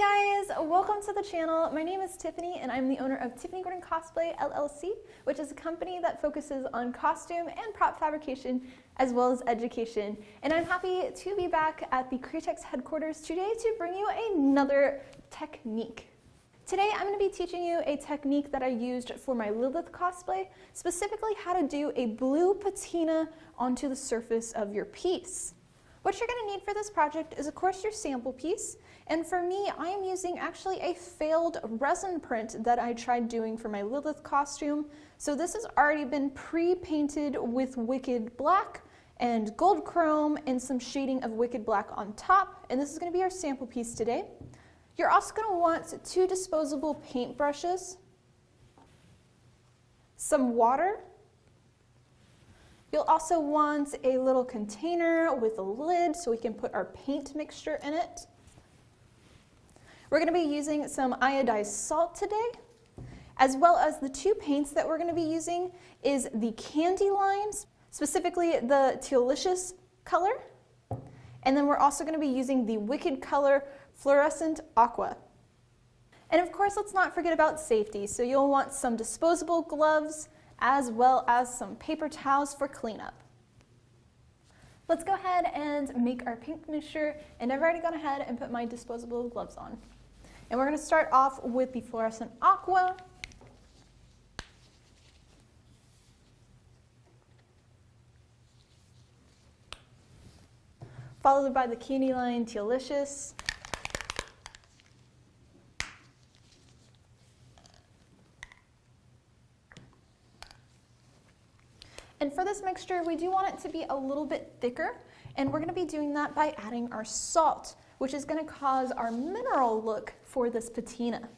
Hey guys, welcome to the channel. My name is Tiffany and I'm the owner of Tiffany Gordon Cosplay LLC, which is a company that focuses on costume and prop fabrication as well as education. And I'm happy to be back at the Createx headquarters today to bring you another technique. Today I'm going to be teaching you a technique that I used for my Lilith cosplay, specifically how to do a blue patina onto the surface of your piece. What you're going to need for this project is of course your sample piece, and for me I am using actually a failed resin print that I tried doing for my Lilith costume. So this has already been pre-painted with Wicked Black and gold chrome and some shading of Wicked Black on top, and this is going to be our sample piece today. You're also going to want 2 disposable paint brushes, some water. You'll also want a little container with a lid so we can put our paint mixture in it. We're going to be using some iodized salt today, as well as the 2 paints that we're going to be using is the Candy Lines, specifically the Tealicious color, and then we're also going to be using the Wicked color Fluorescent Aqua. And of course, let's not forget about safety, so you'll want some disposable gloves, as well as some paper towels for cleanup. Let's go ahead and make our paint mixture, and I've already gone ahead and put my disposable gloves on. And we're going to start off with the Fluorescent Aqua. Followed by the Candy Line Tealicious. And for this mixture, we do want it to be a little bit thicker, and we're going to be doing that by adding our salt, which is going to cause our mineral look for this patina.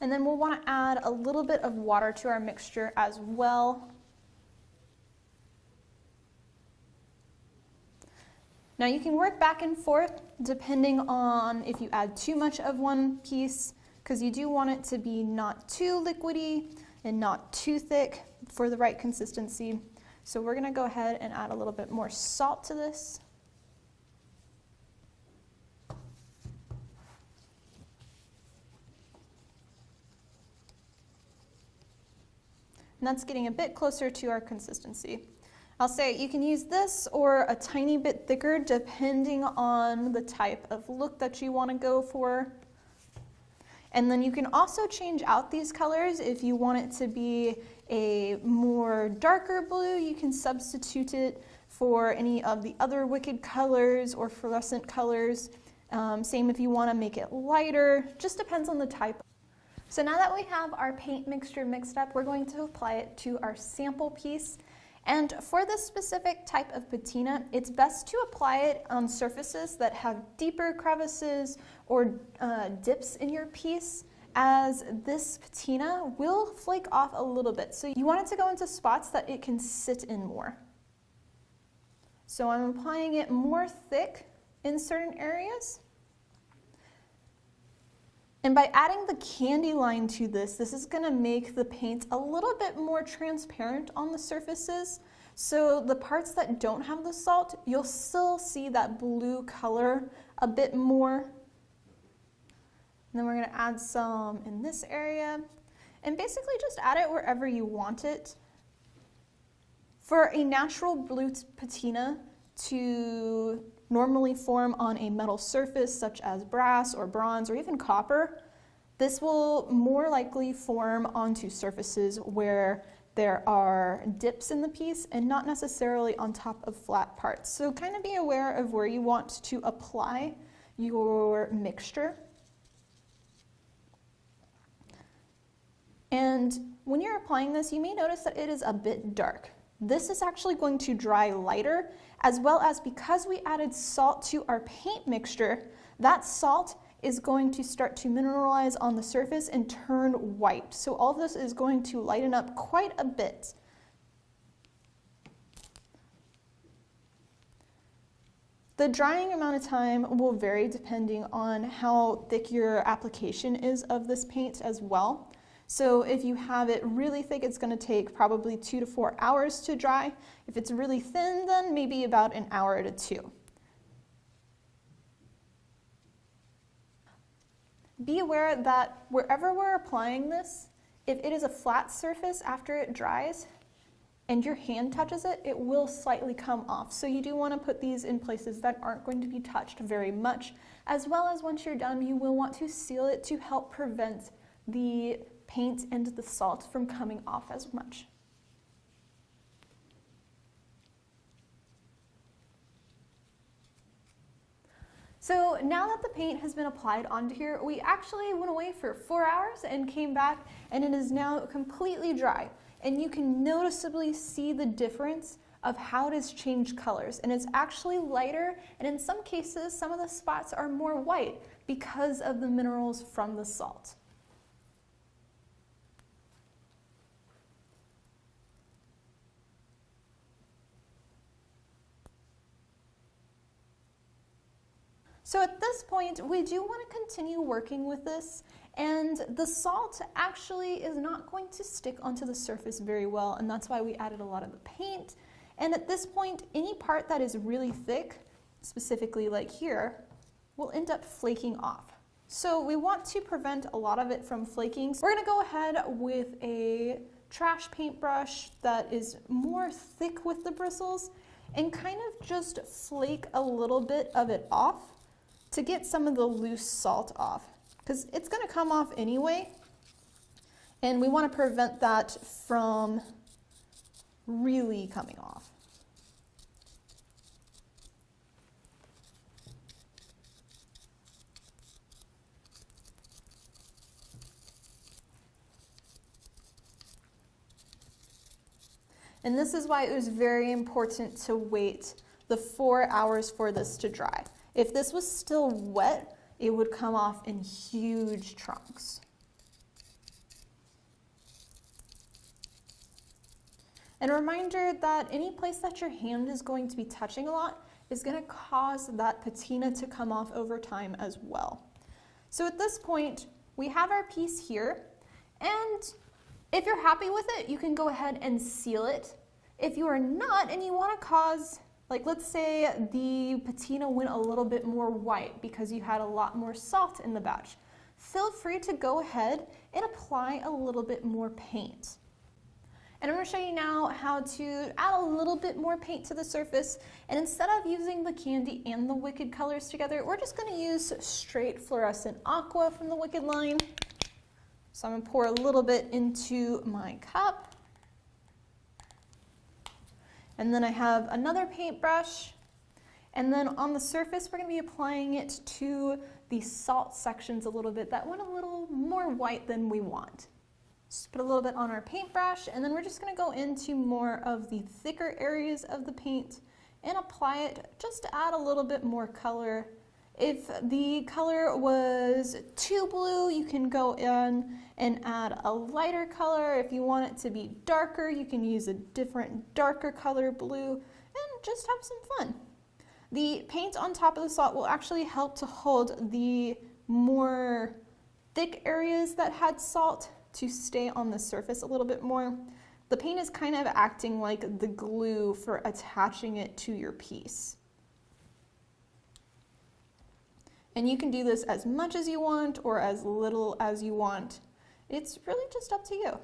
And then we'll want to add a little bit of water to our mixture as well. Now you can work back and forth depending on if you add too much of one piece, because you do want it to be not too liquidy and not too thick for the right consistency. So we're going to go ahead and add a little bit more salt to this. And that's getting a bit closer to our consistency. I'll say you can use this or a tiny bit thicker depending on the type of look that you want to go for. And then you can also change out these colors. If you want it to be a more darker blue, you can substitute it for any of the other Wicked colors or fluorescent colors. Same if you want to make it lighter, just depends on the type. So now that we have our paint mixture mixed up, we're going to apply it to our sample piece. And for this specific type of patina, it's best to apply it on surfaces that have deeper crevices or dips in your piece, as this patina will flake off a little bit. So you want it to go into spots that it can sit in more. So I'm applying it more thick in certain areas. And by adding the Candy Line to this is going to make the paint a little bit more transparent on the surfaces. So the parts that don't have the salt, you'll still see that blue color a bit more. And then we're going to add some in this area. And basically just add it wherever you want it. For a natural blue patina to normally form on a metal surface such as brass or bronze or even copper, this will more likely form onto surfaces where there are dips in the piece and not necessarily on top of flat parts. So kind of be aware of where you want to apply your mixture. And when you're applying this, you may notice that it is a bit dark. This is actually going to dry lighter, as well as because we added salt to our paint mixture, that salt is going to start to mineralize on the surface and turn white. So all of this is going to lighten up quite a bit. The drying amount of time will vary depending on how thick your application is of this paint as well. So if you have it really thick, it's going to take probably 2 to 4 hours to dry. If it's really thin, then maybe about an hour to 2. Be aware that wherever we're applying this, if it is a flat surface after it dries and your hand touches it, it will slightly come off. So you do want to put these in places that aren't going to be touched very much, as well as once you're done, you will want to seal it to help prevent the paint and the salt from coming off as much. So now that the paint has been applied onto here, we actually went away for 4 hours and came back, and it is now completely dry. And you can noticeably see the difference of how it has changed colors. And it's actually lighter, and in some cases, some of the spots are more white because of the minerals from the salt. So at this point, we do want to continue working with this, and the salt actually is not going to stick onto the surface very well, and that's why we added a lot of the paint. And at this point, any part that is really thick, specifically like here, will end up flaking off. So we want to prevent a lot of it from flaking. So we're going to go ahead with a trash paintbrush that is more thick with the bristles and kind of just flake a little bit of it off to get some of the loose salt off, because it's going to come off anyway, and we want to prevent that from really coming off. And this is why it was very important to wait the 4 hours for this to dry. If this was still wet, it would come off in huge chunks. And a reminder that any place that your hand is going to be touching a lot is going to cause that patina to come off over time as well. So at this point, we have our piece here, and if you're happy with it, you can go ahead and seal it. If you are not and you want to cause, like let's say the patina went a little bit more white because you had a lot more salt in the batch, feel free to go ahead and apply a little bit more paint. And I'm going to show you now how to add a little bit more paint to the surface, and instead of using the Candy and the Wicked colors together, we're just going to use straight fluorescent aqua from the Wicked line. So I'm going to pour a little bit into my cup. And then I have another paintbrush, and then on the surface we're going to be applying it to the salt sections a little bit that went a little more white than we want. Just put a little bit on our paintbrush, and then we're just going to go into more of the thicker areas of the paint and apply it just to add a little bit more color. If the color was too blue, you can go in and add a lighter color. If you want it to be darker, you can use a different darker color blue and just have some fun. The paint on top of the salt will actually help to hold the more thick areas that had salt to stay on the surface a little bit more. The paint is kind of acting like the glue for attaching it to your piece. And you can do this as much as you want or as little as you want. It's really just up to you.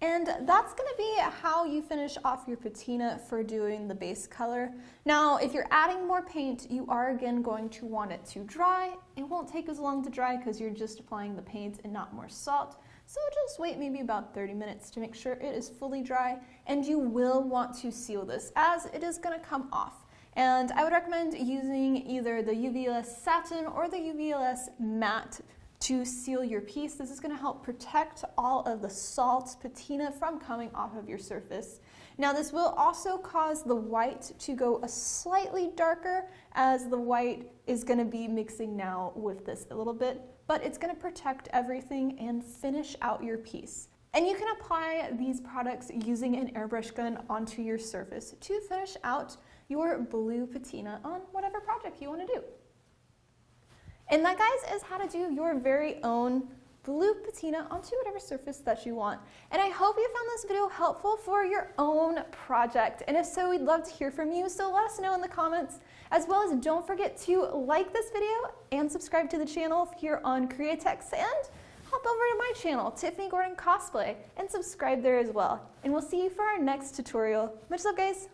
And that's going to be how you finish off your patina for doing the base color. Now, if you're adding more paint, you are again going to want it to dry. It won't take as long to dry because you're just applying the paint and not more salt. So just wait maybe about 30 minutes to make sure it is fully dry, and you will want to seal this as it is going to come off. And I would recommend using either the UV-Less Satin or the UV-Less Matte to seal your piece. This is going to help protect all of the salt patina from coming off of your surface. Now this will also cause the white to go a slightly darker, as the white is going to be mixing now with this a little bit, but it's going to protect everything and finish out your piece. And you can apply these products using an airbrush gun onto your surface to finish out your blue patina on whatever project you want to do. And that, guys, is how to do your very own blue patina onto whatever surface that you want. And I hope you found this video helpful for your own project. And if so, we'd love to hear from you. So let us know in the comments, as well as don't forget to like this video and subscribe to the channel here on Createx, and hop over to my channel, Tiffany Gordon Cosplay, and subscribe there as well. And we'll see you for our next tutorial. Much love, guys.